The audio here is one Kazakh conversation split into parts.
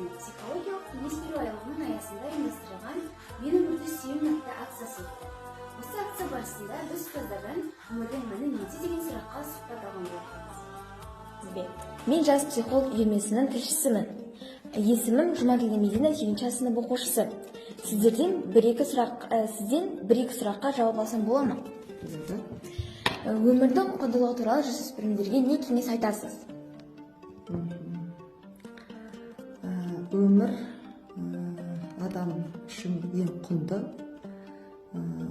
компаниясының психологиялық кеңес беру айлығының аясында ұйымдастырылған "Мен өмірді сүйемін" атты акциясы өтті. Осы акция барысында біз ұстаздардан өмірдің мәні неде деген сұраққа сұхбат алған болатынбыз. Мен жас психолог үйірмесінің тілшісімін. Есімім Жұмаділдә Медина, 7-ші сынып оқушысы. Сізден бір-екі сұраққа жауап алсам бола ма? Өмірдің құндылығы туралы жасөспірімдерге не кеңес айтасыз? Өмір адам үшін ең құнды.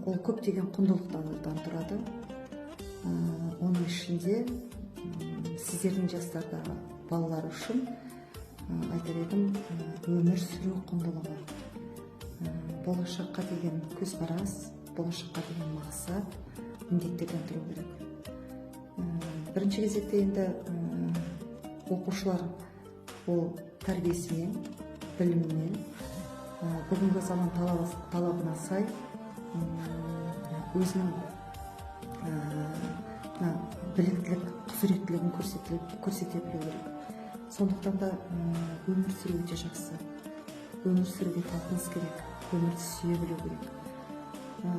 Ол көптеген құндылықтардан тұрады. Оның ішінде сіздердің жастардағы балалар үшін айтар едім, өмір сүру құндылығы. Болашаққа деген көзқарас, болашаққа деген мақсат міндеттерден тұру керек. Бірінші кезекте енді оқушылар ол тәрбиесімен, білімімен, бүгінгі заман талабына сай өзінің біліктілік, құзыреттілігін көрсете білу керек. Сондықтан да өмір сүру өте жақсы. Өмір сүруге талпыныс керек, өмірді сүйе білу керек.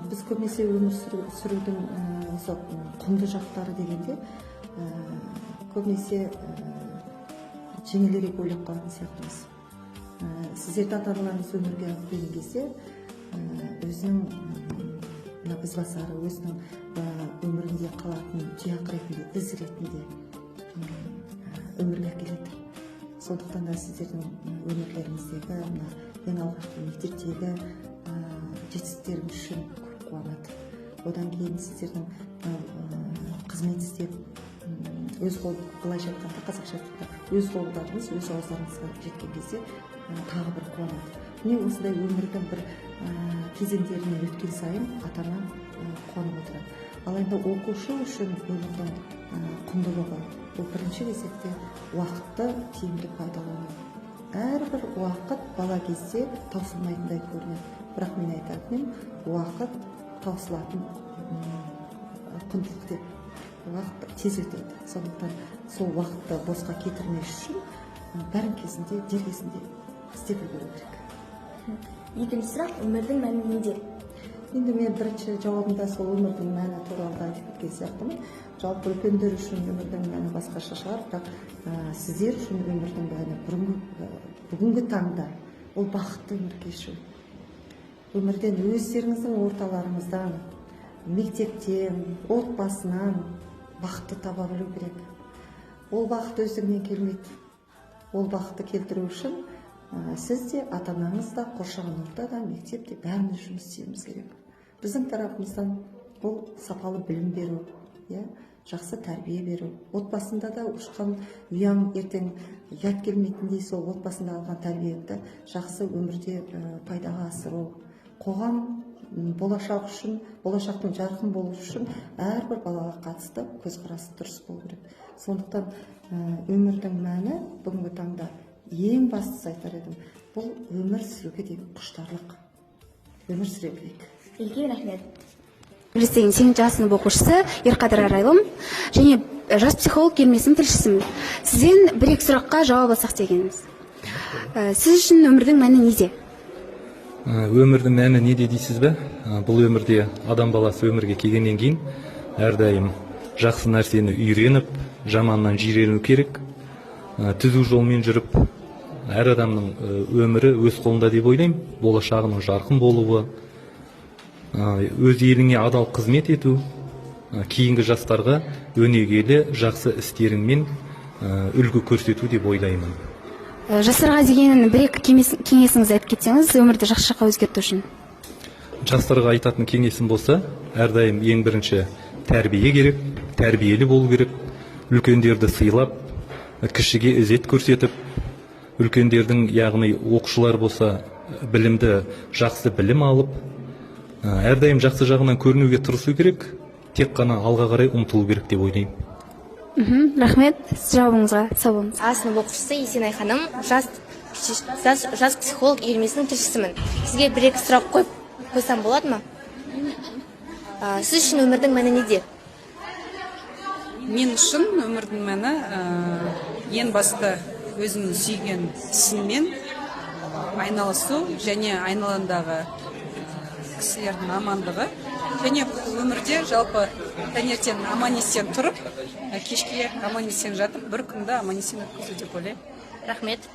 Біз көбінесе өмір сүрудің осы құнды жақтары дегенде көбінесе жеңілірек ойлап қалатын сияқтымыз. Сіздерді ата-аналарыңыз өмірге алып келген кезде өзінің ізбасары, өзінің өмірінде қалатын тұяқ ретінде, із ретінде өмірге әкеледі. Сондықтан да сіздердің өмірлеріңіздегі ең алғашқы мектептегі жетістіктеріңіз үшін көп қуанады. Одан кейін сіздердің қызмет істеп, өз қол, былайша айтқанда, қазақша айтқанда, өз қолдарыңыз, өз ауыздарыңызға жеткен кезде тағы бір қуанады. Міне осындай өмірдің бір кезеңдеріне өткен сайын ата-ана қуанып отырады. Ал енді оқушы үшін өмірдің құндылығы бұл бірінші кезекте уақытты тиімді пайдалану. Әрбір уақыт бала кезде таусылмайтындай көрінеді. Бірақ мен айтатыным, уақыт таусылатын құндылық деп. Уақыт тез өтеді. Сондықтан сол уақытты босқа кетірмес үшін бәрін кезінде, дер кезінде істеп үлгеру керек. Екінші сұрақ, өмірдің мәні неде? Енді мен бірінші жауабымда сол өмірдің мәні туралы айтып кеткен сияқтымын. Жалпы үлкендер үшін өмірдің мәні басқаша шығар, бірақ сіздер үшін өмірдің мәні бүгінгі таңда ол бақытты өмір кешу. Өмірден өздеріңіздің орталарыңыздан, мектептен, отбасынан бақытты таба білу керек. Ол бақыт өздігінен келмейді. Ол бақытты келтіру үшін сіз де, ата-анаңыз да, қоршаған ортада, мектепте бәріміз жұмыс істеуіміз керек. Біздің тарапымыздан бұл сапалы білім беру, жақсы тәрбие беру. Отбасында да ұшқан ұяң ертең ұят келмейтіндей сол отбасында алған тәрбиеңді жақсы өмірде пайдаға асыру. Қоғам болашақ үшін, болашақтың жарқын болу үшін әрбір балаға қатысты көзқарасы дұрыс болу керек. Сондықтан өмірдің мәні бүгінгі таңда ең бастысы айтар едім, бұл өмір сүруге деген құштарлық. Өмір сүре білейік. Үлкен рахмет. Университеттің 8-ші сынып оқушысы Ерқадыр Арайлым және жас психолог үйірмесінің тілшісімін. Сізден бір-екі сұраққа жауап алсақ дегеніміз. Сіз үшін өмірдің мәні неде? Өмірдің мәні неде дейсіз бе? Бұл өмірде адам баласы өмірге келгеннен кейін әрдайым жақсы нәрсені үйреніп, жаманнан жирену керек. Түзу жолмен жүріп, әр адамның өмірі өз қолында деп ойлаймын. Болашағының жарқын болуы, өз еліңе адал қызмет ету, кейінгі жастарға өнегелі жақсы істеріңмен үлгі көрсету деп ойлаймын. Жастарға деген бір-екі кеңесіңізді айтып кетсеңіз, өмірді жақсы жаққа өзгерту үшін. Жастарға айтатын кеңесім болса, әрдайым ең бірінші тәрбие керек, тәрбиелі болу керек, үлкендерді сыйлап, кішіге ізет көрсетіп, үлкендердің, яғни оқушылар болса, білімді, жақсы білім алып, әрдайым жақсы жағынан көрінуге тырысу керек, тек қана алға қарай ұмтылу керек деп ойлаймын. Рахмет, жауабыңызға сау болыңыз. Сынып оқушысы Есенай ханым, жас психолог үйірмесінің тілшісімін. Сізге бір-екі сұрақ қойсам болады ма? Сіз үшін өмірдің мәні неде? Мен үшін өмірдің мәні ең басты өзімнің сүйген ісіммен айналысу және айналаңдағы кісілердің амандығы және өмірде жалпы таңертең аман есен тұрып кешке аман есен жатып бір күнді аман есен өткізу деп ойлаймын. Рахмет.